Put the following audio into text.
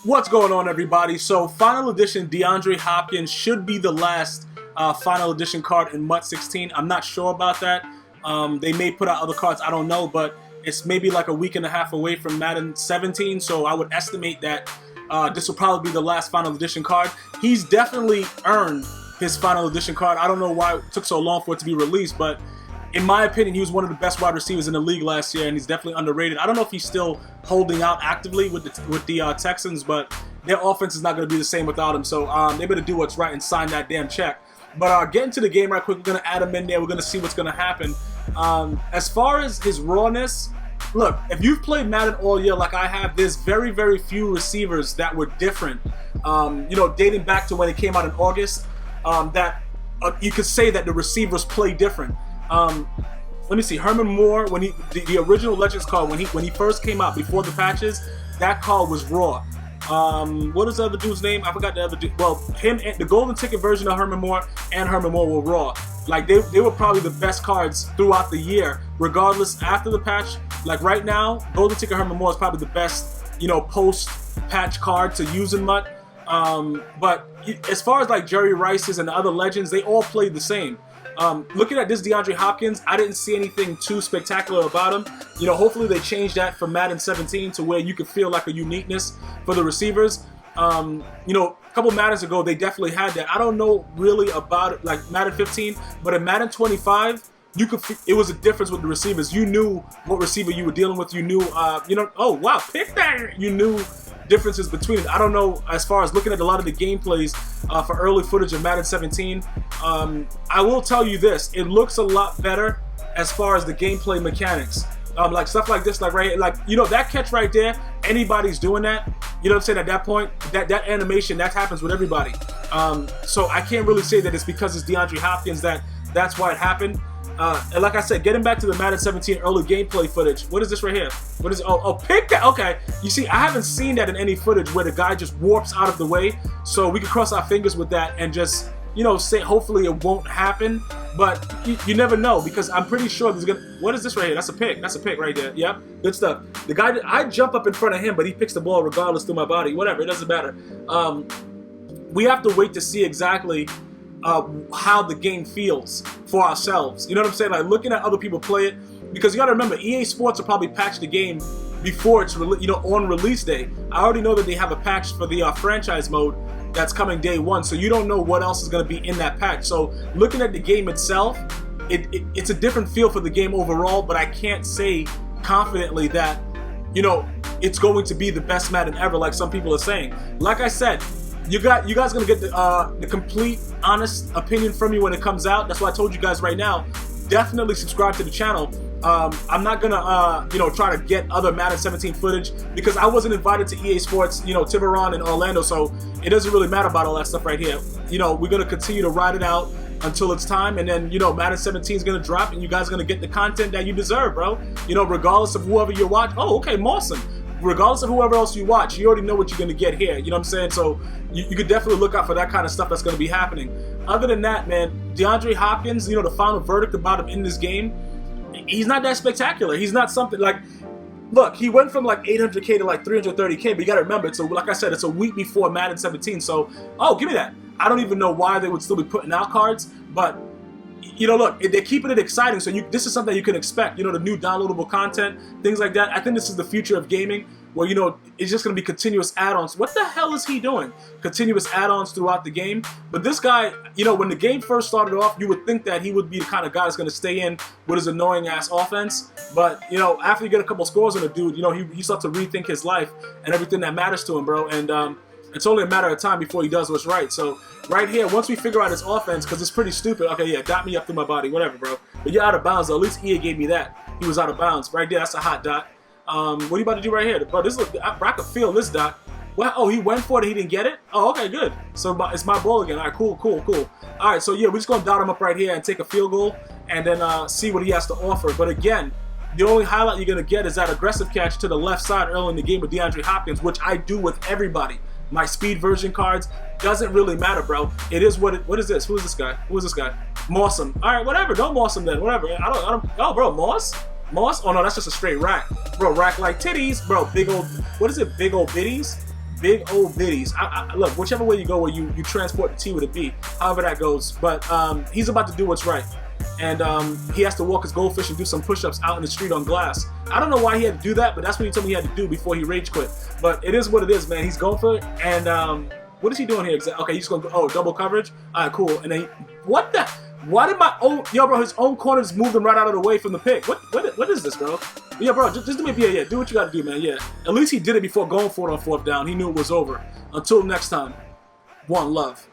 What's going on, everybody? So final edition DeAndre Hopkins should be the last final edition card in MUT 16. I'm not sure about that. They may put out other cards, I don't know, but it's maybe like a week and a half away from Madden 17, so I would estimate that this will probably be the last final edition card. He's definitely earned his final edition card. I don't know why it took so long for it to be released, but in my opinion, he was one of the best wide receivers in the league last year, and he's definitely underrated. I don't know if he's still holding out actively with the Texans, but their offense is not going to be the same without him. So they better do what's right and sign that damn check. But getting to the game right quick, we're going to add him in there. We're going to see what's going to happen. As far as his rawness, look, if you've played Madden all year like I have, there's very, very few receivers that were different. Dating back to when it came out in August, that you could say that the receivers play different. Let me see. Herman Moore, when the original Legends card, when he first came out before the patches, that card was raw. What is the other dude's name? I forgot the other dude. Well, him and the golden ticket version of Herman Moore and Herman Moore were raw. Like they were probably the best cards throughout the year, regardless after the patch. Like right now, golden ticket Herman Moore is probably the best, post patch card to use in MUT. But as far as like Jerry Rice's and the other legends, they all played the same. Looking at this DeAndre Hopkins, I didn't see anything too spectacular about him. Hopefully they change that for Madden 17 to where you could feel like a uniqueness for the receivers. A couple Maddens ago, they definitely had that. I don't know really about it, like Madden 15, but in Madden 25, it was a difference with the receivers. You knew what receiver you were dealing with. You knew, oh wow, pick that. You knew differences between it. I don't know, as far as looking at a lot of the gameplays for early footage of Madden 17, I will tell you this, it looks a lot better as far as the gameplay mechanics. Like stuff like this, like right, like that catch right there, anybody's doing that. You know what I'm saying? At that point, that animation, that happens with everybody. So I can't really say that it's because it's DeAndre Hopkins that's why it happened. And like I said, getting back to the Madden 17 early gameplay footage. What is this right here? What is it? Oh, pick that. Okay. You see, I haven't seen that in any footage where the guy just warps out of the way. So we can cross our fingers with that and just, say hopefully it won't happen. But you never know, because I'm pretty sure there's gonna. What is this right here? That's a pick. That's a pick right there. Yep. Good stuff. The guy, I jump up in front of him, but he picks the ball regardless through my body. Whatever. It doesn't matter. We have to wait to see exactly how the game feels for ourselves. You know what I'm saying? Like looking at other people play it, because you got to remember, EA Sports will probably patch the game before it's on release day. I already know that they have a patch for the franchise mode that's coming day one, so you don't know what else is going to be in that patch. So looking at the game itself, it's a different feel for the game overall, but I can't say confidently that it's going to be the best Madden ever, like some people are saying. Like I said, you guys gonna get the complete, honest opinion from me when it comes out. That's why I told you guys right now, definitely subscribe to the channel. I'm not gonna, try to get other Madden 17 footage because I wasn't invited to EA Sports, Tiburon and Orlando, so it doesn't really matter about all that stuff right here. We're gonna continue to ride it out until it's time, and then, Madden 17 is gonna drop, and you guys are gonna get the content that you deserve, bro. Regardless of whoever you watch. Oh, okay, Mawson. Regardless of whoever else you watch, you already know what you're going to get here. You know what I'm saying? So you could definitely look out for that kind of stuff that's going to be happening. Other than that, man, DeAndre Hopkins, the final verdict about him in this game, he's not that spectacular. He's not something like, look, he went from like 800K to like 330K, but you got to remember, like I said, it's a week before Madden 17. So, give me that. I don't even know why they would still be putting out cards, but look, they're keeping it exciting, so this is something you can expect, the new downloadable content, things like that. I think this is the future of gaming, where, it's just going to be continuous add-ons. What the hell is he doing? Continuous add-ons throughout the game. But this guy, when the game first started off, you would think that he would be the kind of guy that's going to stay in with his annoying-ass offense. But, after you get a couple scores on a dude, he starts to rethink his life and everything that matters to him, bro. And it's only a matter of time before he does what's right. So right here, once we figure out his offense, because it's pretty stupid. Okay, yeah, dot me up through my body, whatever, bro. But you're out of bounds, though. At least EA gave me that. He was out of bounds. Right there, that's a hot dot. What are you about to do right here? Bro, I can feel this dot. Well, oh, he went for it, he didn't get it? Oh, okay, good. So it's my ball again. All right, cool. All right, so yeah, we're just going to dot him up right here and take a field goal and then see what he has to offer. But again, the only highlight you're going to get is that aggressive catch to the left side early in the game with DeAndre Hopkins, which I do with everybody. My speed version cards, doesn't really matter, bro. It is what is this? Who is this guy? Who is this guy? Mawson. All right, whatever. Don't Mawson then. Whatever. I don't. Oh, bro, Moss? Oh no, that's just a straight rack, bro. Rack like titties, bro. Big old. What is it? Big old bitties. Big old biddies. Look, whichever way you go, where you transport the T with a B, however that goes. But he's about to do what's right. And he has to walk his goldfish and do some push-ups out in the street on glass. I don't know why he had to do that, but that's what he told me he had to do before he rage quit. But it is what it is, man. He's going for it. And what is he doing here? Okay, he's going to go, oh, double coverage? All right, cool. And then, what the? Why did my own, yo, bro, his own corners moved him right out of the way from the pick. What is this, bro? Yeah, bro, just do me a yeah, do what you got to do, man, yeah. At least he did it before going for it on 4th down. He knew it was over. Until next time, one love.